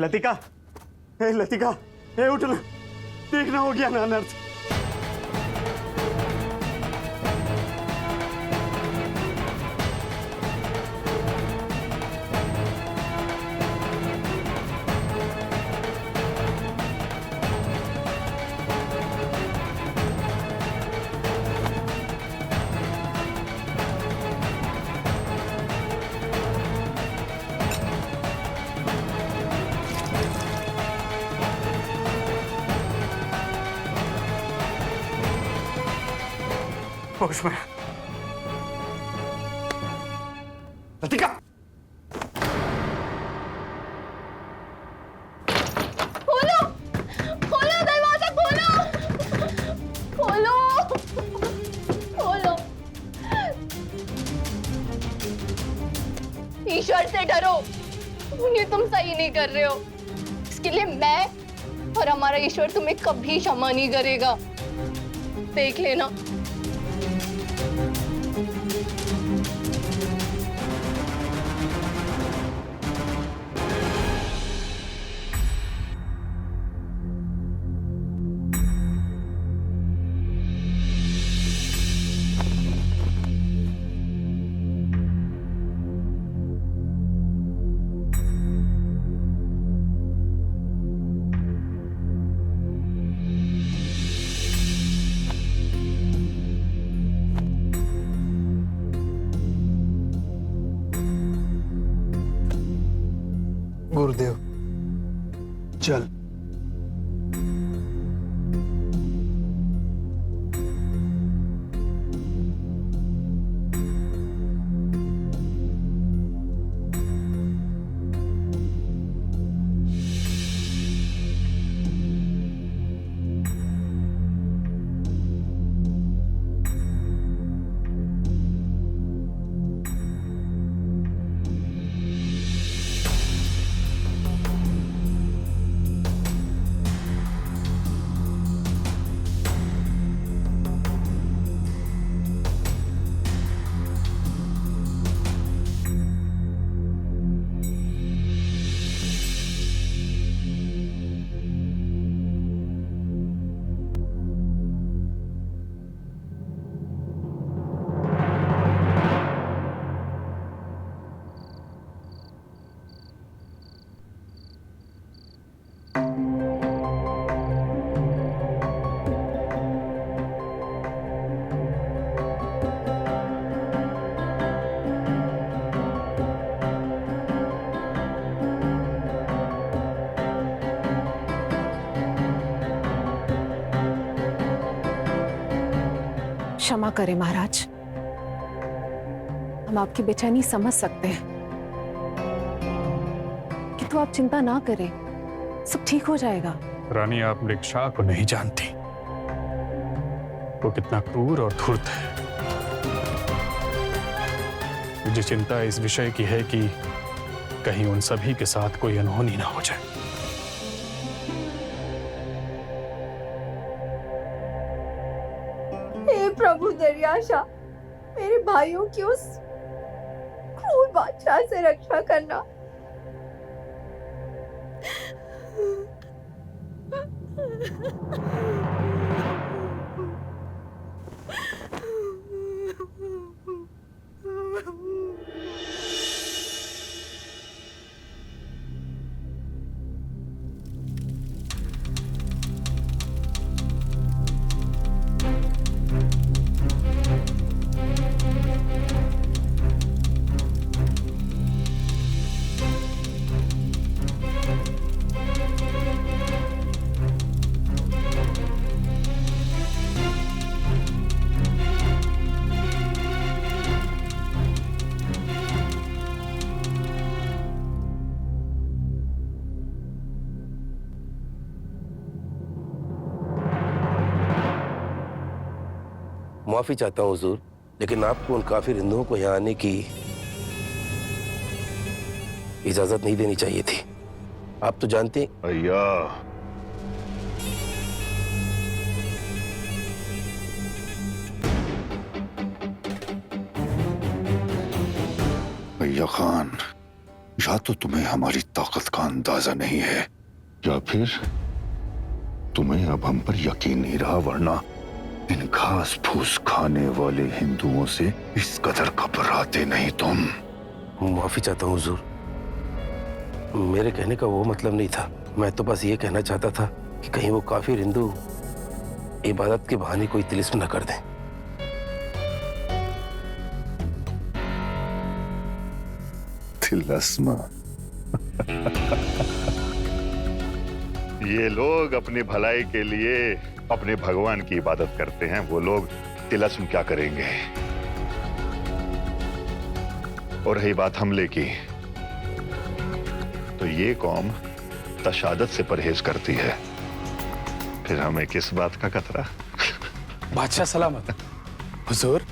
लतिका, लतिका, उठ ना, देखना हो गया ना अनर्थ। होश में लतिका, खोलो, खोलो दरवाजा, खोलो, खोलो, खोलो। ईश्वर से डरो, ये तुम सही नहीं कर रहे हो। इसके लिए मैं और हमारा ईश्वर तुम्हें कभी क्षमा नहीं करेगा, देख लेना। गुरुदेव, चल। क्षमा करें महाराज, हम आपकी बेचैनी समझ सकते हैं, किंतु आप चिंता ना करें, सब ठीक हो जाएगा। रानी, आप मृगशाह को नहीं जानती, वो कितना क्रूर और धूर्त है। मुझे चिंता इस विषय की है कि कहीं उन सभी के साथ कोई अनहोनी ना हो जाए। हे प्रभु दरियाशा, मेरे भाइयों की उस क्रूर बादशाह से रक्षा करना। माफी चाहता हूं हुजूर, लेकिन आपको उन काफिर हिंदुओं को यहाँ आने की इजाजत नहीं देनी चाहिए थी। आप तो जानते हैं। भैया, भैया खान, या तो तुम्हें हमारी ताकत का अंदाजा नहीं है, या फिर तुम्हें अब हम पर यकीन नहीं रहा, वरना इन घास फूस खाने वाले हिंदुओं से इस कदर घबराते नहीं तुम। माफी चाहता हूँ हुजूर, मेरे कहने का वो मतलब नहीं था। मैं तो बस ये कहना चाहता था कि कहीं वो काफिर हिंदू इबादत के बहाने कोई तिलिस्म न कर दें। तिलिस्म? ये लोग अपनी भलाई के लिए अपने भगवान की इबादत करते हैं, वो लोग तिलिस्म क्या करेंगे। और रही बात हमले की, तो ये कौम तशादत से परहेज करती है, फिर हमें किस बात का खतरा। बादशाह सलामत। हुजूर,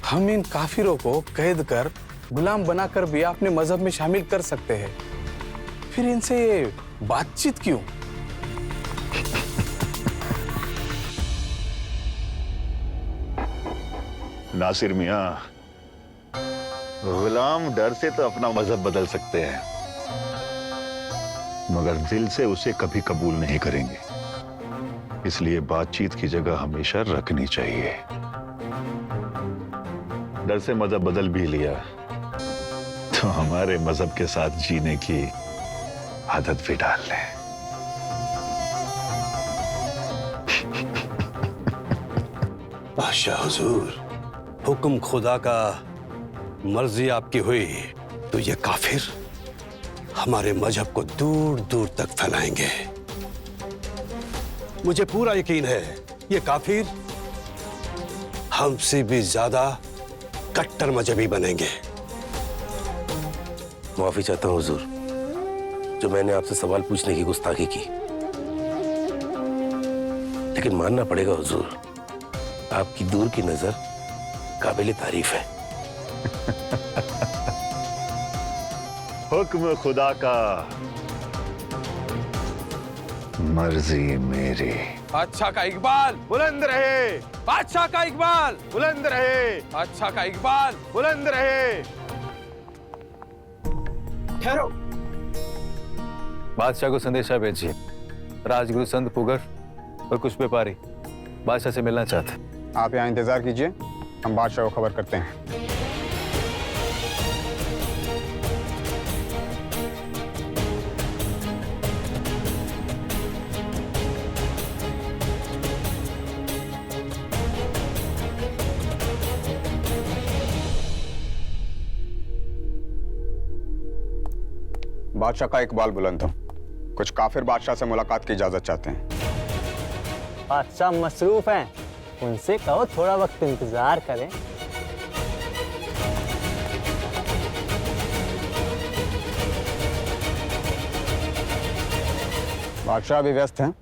हम इन काफिरों को कैद कर गुलाम बनाकर भी अपने मजहब में शामिल कर सकते हैं, फिर इनसे ये बातचीत क्यों? नासिर मियां, गुलाम डर से तो अपना मजहब बदल सकते हैं, मगर दिल से उसे कभी कबूल नहीं करेंगे। इसलिए बातचीत की जगह हमेशा रखनी चाहिए। डर से मजहब बदल भी लिया तो हमारे मजहब के साथ जीने की आदत भी डाल लें। बादशाह हुजूर, हुक्म खुदा का, मर्जी आपकी हुई तो ये काफिर हमारे मजहब को दूर दूर तक फैलाएंगे। मुझे पूरा यकीन है ये काफिर हमसे भी ज्यादा कट्टर मजहबी बनेंगे। माफी चाहता हूँ हुजूर, जो मैंने आपसे सवाल पूछने की गुस्ताखी की, लेकिन मानना पड़ेगा हुजूर, आपकी दूर की नजर काबिल तारीफ है। हुक्म खुदा का, मर्जी मेरी। बादशाह का इकबाल बुलंद रहे, बादशाह का इकबाल बुलंद रहे, बादशाह का इकबाल। बुलंद रहे। ठहरो। बादशाह को संदेशा भेजिए। राजगुरु संत पुगर और कुछ व्यापारी बादशाह से मिलना चाहते हैं। आप यहाँ इंतजार कीजिए, हम बादशाह को खबर करते हैं। बादशाह का इकबाल बुलंद हो, कुछ काफिर बादशाह से मुलाकात की इजाजत चाहते हैं। बादशाह मसरूफ हैं, उनसे कहो थोड़ा वक्त इंतजार करें। बादशाह भी व्यस्त हैं,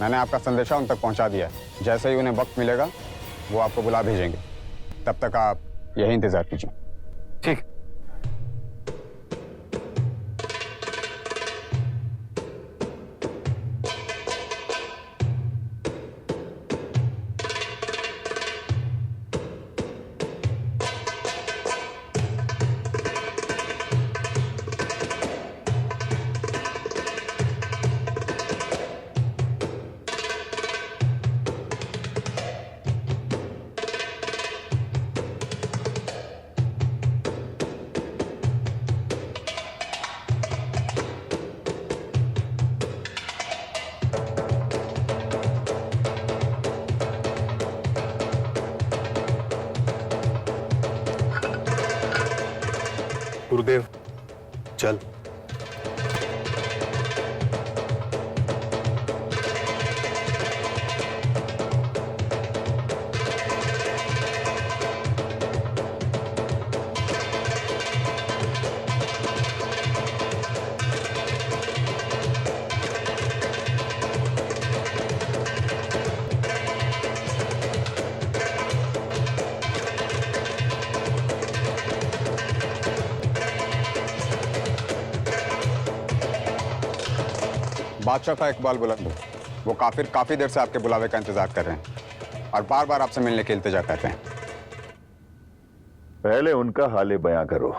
मैंने आपका संदेशा उन तक पहुंचा दिया है। जैसे ही उन्हें वक्त मिलेगा वो आपको बुला भेजेंगे, तब तक आप यही इंतजार कीजिए। ठीक। गुरुदेव, चल। बादशाह का इकबाल बुलंद हो, वो काफिर काफी देर से आपके बुलावे का इंतजार कर रहे हैं और बार बार आपसे मिलने की इल्तिजा कर रहे हैं। पहले उनका हाल बयां करो।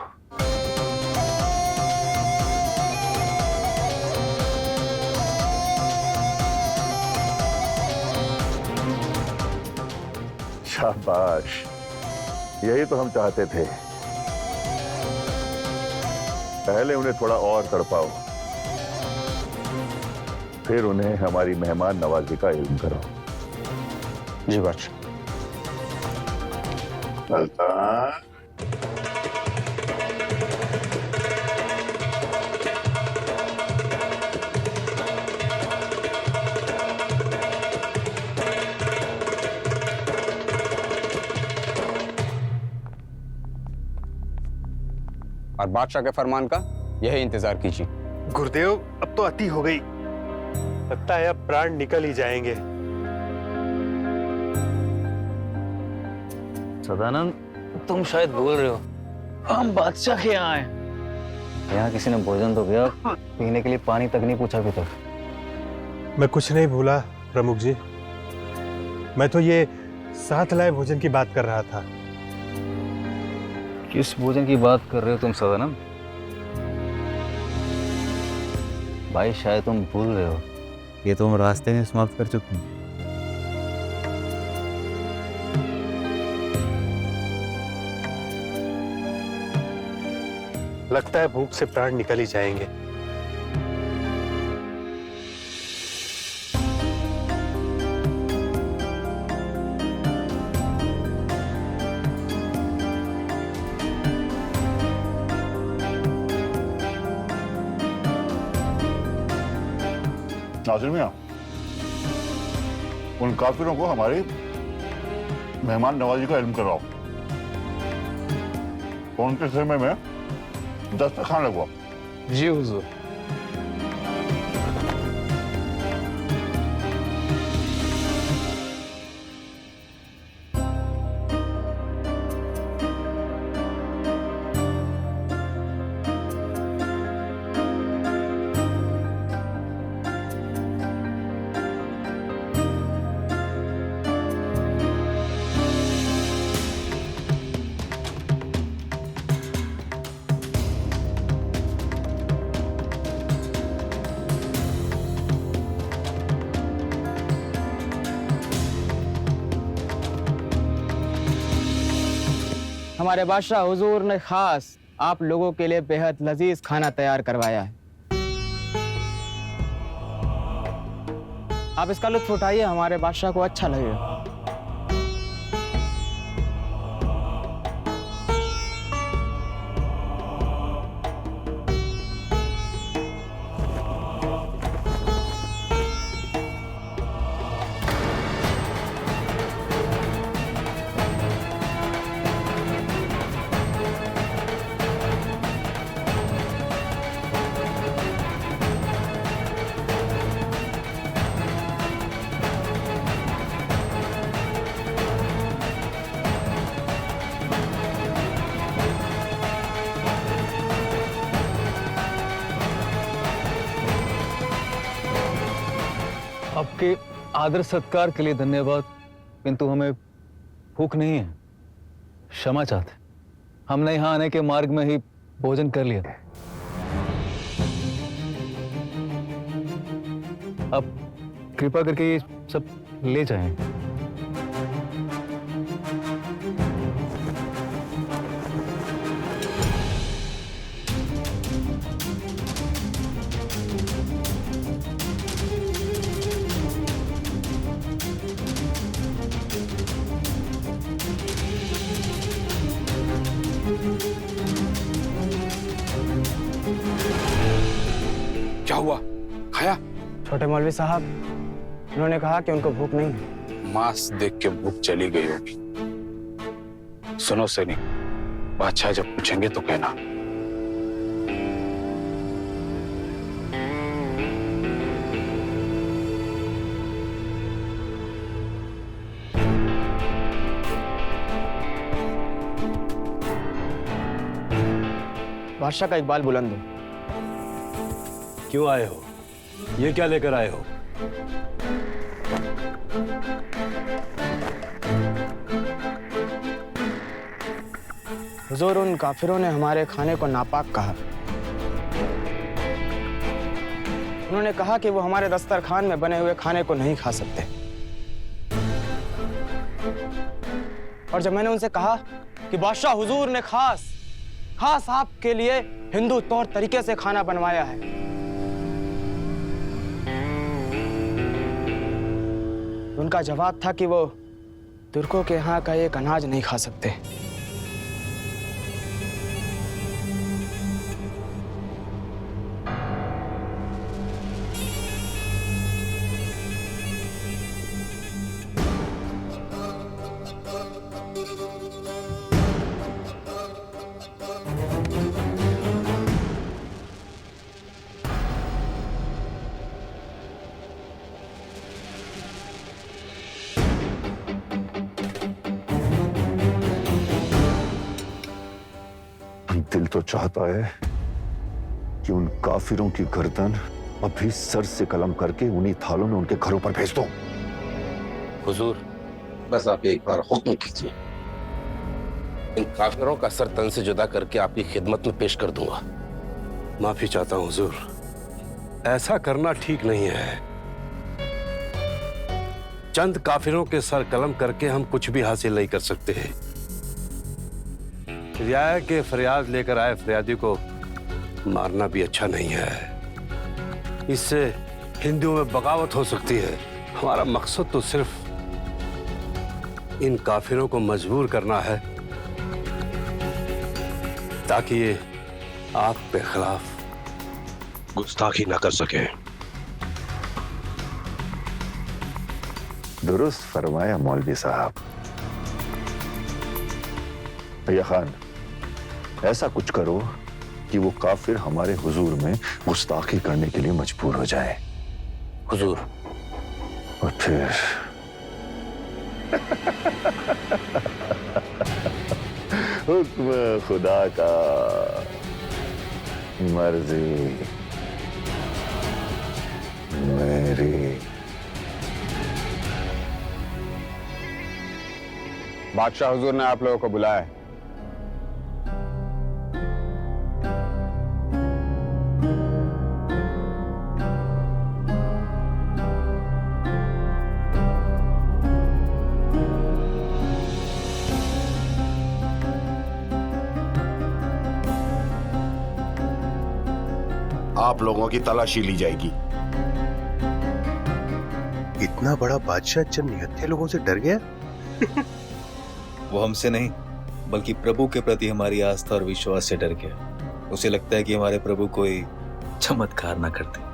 शाबाश, यही तो हम चाहते थे। पहले उन्हें थोड़ा और तड़पाओ, फिर उन्हें हमारी मेहमान नवाजी का इल्म कराओ। जी बादशाह। सुल्तान, और बादशाह के फरमान का यही इंतजार कीजिए। गुरुदेव, अब तो अति हो गई, लगता है अब प्राण निकल ही जाएंगे। सदानंद, तुम शायद भूल रहे हो, हम बादशाह के यहाँ आए। यहाँ किसी ने भोजन तो किया, पीने के लिए पानी तक नहीं पूछा अभी तक। मैं कुछ नहीं भूला प्रमुख जी, मैं तो ये साथ लाए भोजन की बात कर रहा था। किस भोजन की बात कर रहे हो तुम सदानंद? भाई शायद तुम भूल रहे हो, ये तो हम रास्ते में समाप्त कर चुके हैं। लगता है भूख से प्राण निकल ही जाएंगे। नाज़िर मियां, उन काफिरों को हमारी मेहमान नवाजी का इल्म कराओ। उनके खेमे में दस्तरखान लगवाओ। जी हुजूर। हमारे बादशाह हुजूर ने खास आप लोगों के लिए बेहद लजीज खाना तैयार करवाया है। आप इसका लुत्फ उठाइए, हमारे बादशाह को अच्छा लगेगा। आपके आदर सत्कार के लिए धन्यवाद, किंतु हमें भूख नहीं है, क्षमा चाहते। हमने यहाँ आने के मार्ग में ही भोजन कर लिया था। आप कृपा करके ये सब ले जाएं। क्या हुआ, खाया? छोटे मौलवी साहब, उन्होंने कहा कि उनको भूख नहीं है। मांस देख के भूख चली गई होगी। सुनो सनी, बादशाह जब पूछेंगे तो कहना। बादशाह का इकबाल बुलंद हो। क्यों आए हो? ये क्या लेकर आए हो? हुजूर, उन काफिरों ने हमारे खाने को नापाक कहा। उन्होंने कहा कि वो हमारे दस्तरखान में बने हुए खाने को नहीं खा सकते। और जब मैंने उनसे कहा कि बादशाह हुजूर ने खास आपके लिए हिंदू तौर तरीके से खाना बनवाया है, उनका जवाब था कि वो तुर्कों के यहाँ का एक अनाज नहीं खा सकते। दिल तो चाहता है कि उन काफिरों की गर्दन अभी सर से कलम करके उन्हीं थालों में उनके घरों पर भेज दो। हुजूर, बस आप एक बार हुक्म कीजिए, इन काफिरों का सर तन से जुदा करके आपकी खिदमत में पेश कर दूंगा। माफी चाहता हूं हुजूर, ऐसा करना ठीक नहीं है। चंद काफिरों के सर कलम करके हम कुछ भी हासिल नहीं कर सकते हैं। रियाया के फरियाद लेकर आए फरियादी को मारना भी अच्छा नहीं है। इससे हिंदुओं में बगावत हो सकती है। हमारा मकसद तो सिर्फ इन काफिरों को मजबूर करना है ताकि ये आपके खिलाफ गुस्ताखी ना कर सके। दुरुस्त फरमाया मौलवी साहब। भैया खान, ऐसा कुछ करो कि वो काफिर हमारे हुजूर में गुस्ताखी करने के लिए मजबूर हो जाए। हुजूर, और फिर हुक्म खुदा का, मर्जी मेरी। बादशाह हुजूर ने आप लोगों को बुलाया है। आप लोगों की तलाशी ली जाएगी। इतना बड़ा बादशाह चंद निहत्थे लोगों से डर गया? वो हमसे नहीं बल्कि प्रभु के प्रति हमारी आस्था और विश्वास से डर गया। उसे लगता है कि हमारे प्रभु कोई चमत्कार ना करते।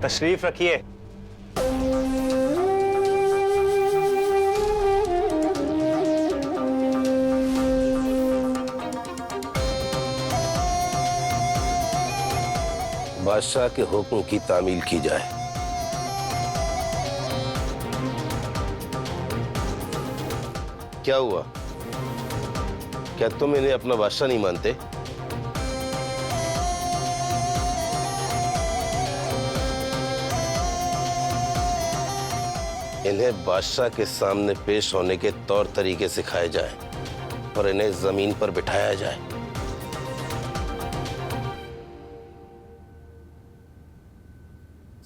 तशरीफ रखिए। बादशाह के हुक्म की तामील की जाए। क्या हुआ? क्या तुम इन्हें अपना बादशाह नहीं मानते? इन्हें बादशाह के सामने पेश होने के तौर तरीके सिखाए जाए और इन्हें जमीन पर बिठाया जाए।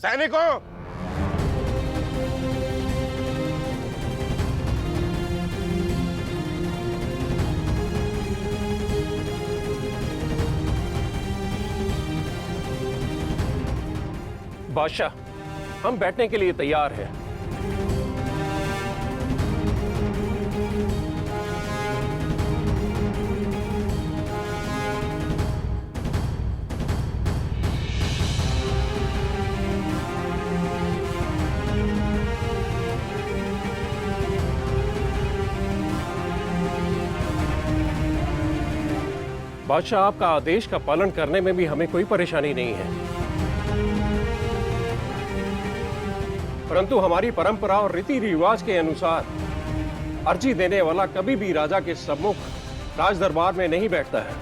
सैनिकों, बादशाह, हम बैठने के लिए तैयार हैं। बादशाह, आपका आदेश का पालन करने में भी हमें कोई परेशानी नहीं है, परंतु हमारी परंपरा और रीति रिवाज के अनुसार अर्जी देने वाला कभी भी राजा के सम्मुख राज दरबार में नहीं बैठता है,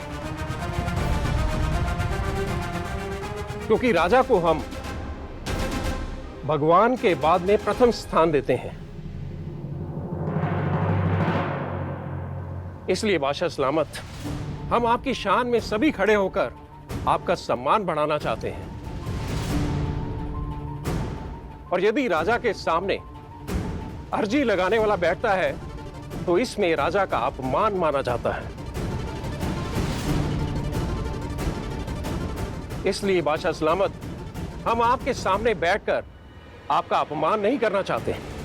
क्योंकि राजा को हम भगवान के बाद में प्रथम स्थान देते हैं। इसलिए बादशाह सलामत, हम आपकी शान में सभी खड़े होकर आपका सम्मान बढ़ाना चाहते हैं, और यदि राजा के सामने अर्जी लगाने वाला बैठता है तो इसमें राजा का अपमान माना जाता है। इसलिए बादशाह सलामत, हम आपके सामने बैठकर आपका अपमान नहीं करना चाहते हैं।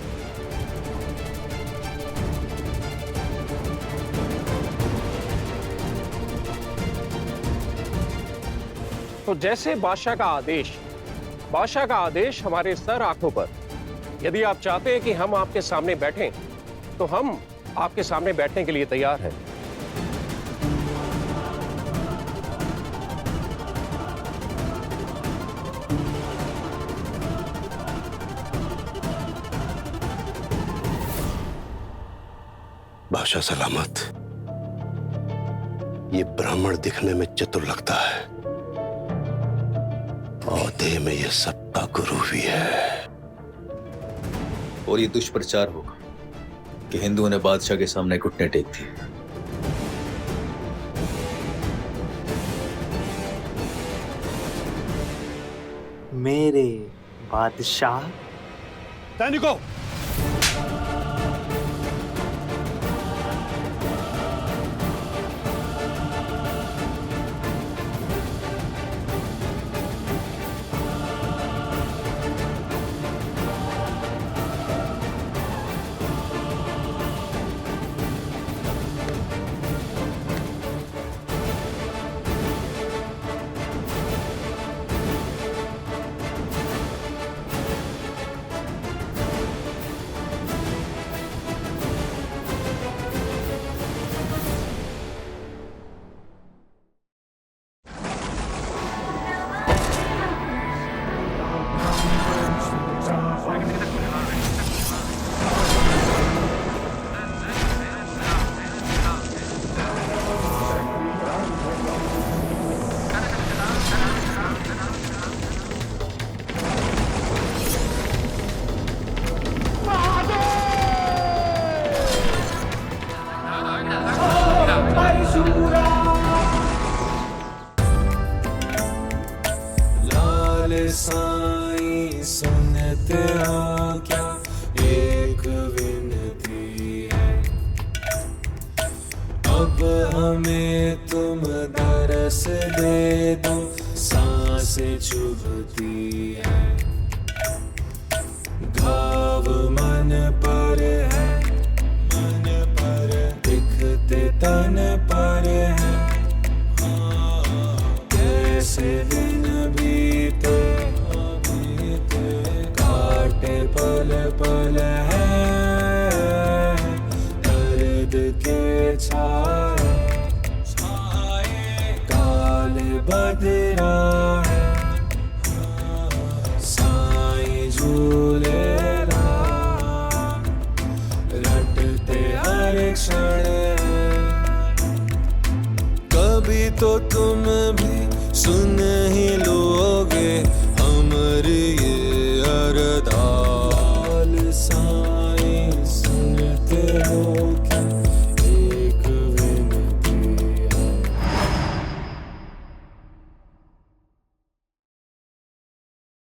तो जैसे बादशाह का आदेश हमारे सर आंखों पर, यदि आप चाहते हैं कि हम आपके सामने बैठें तो हम आपके सामने बैठने के लिए तैयार हैं। बादशाह सलामत, ये ब्राह्मण दिखने में चतुर लगता है और देह में ये सबका गुरु भी है। और ये दुष्प्रचार होगा कि हिंदुओं ने बादशाह के सामने घुटने टेक दिए। मेरे बादशाह, सैनिकों, साईं सुनते हो क्या एक विनती है, अब हमें तुम दरस दे दो, सांसें चुभती है, घाव मन पर है, मन पर दिखते तन पर है, कैसे दिन बीते काटे पल पल है, दर्द के छाए काले बदरा है, साईं झूले रटते हर क्षण है, कभी तो तुम भी सुन ही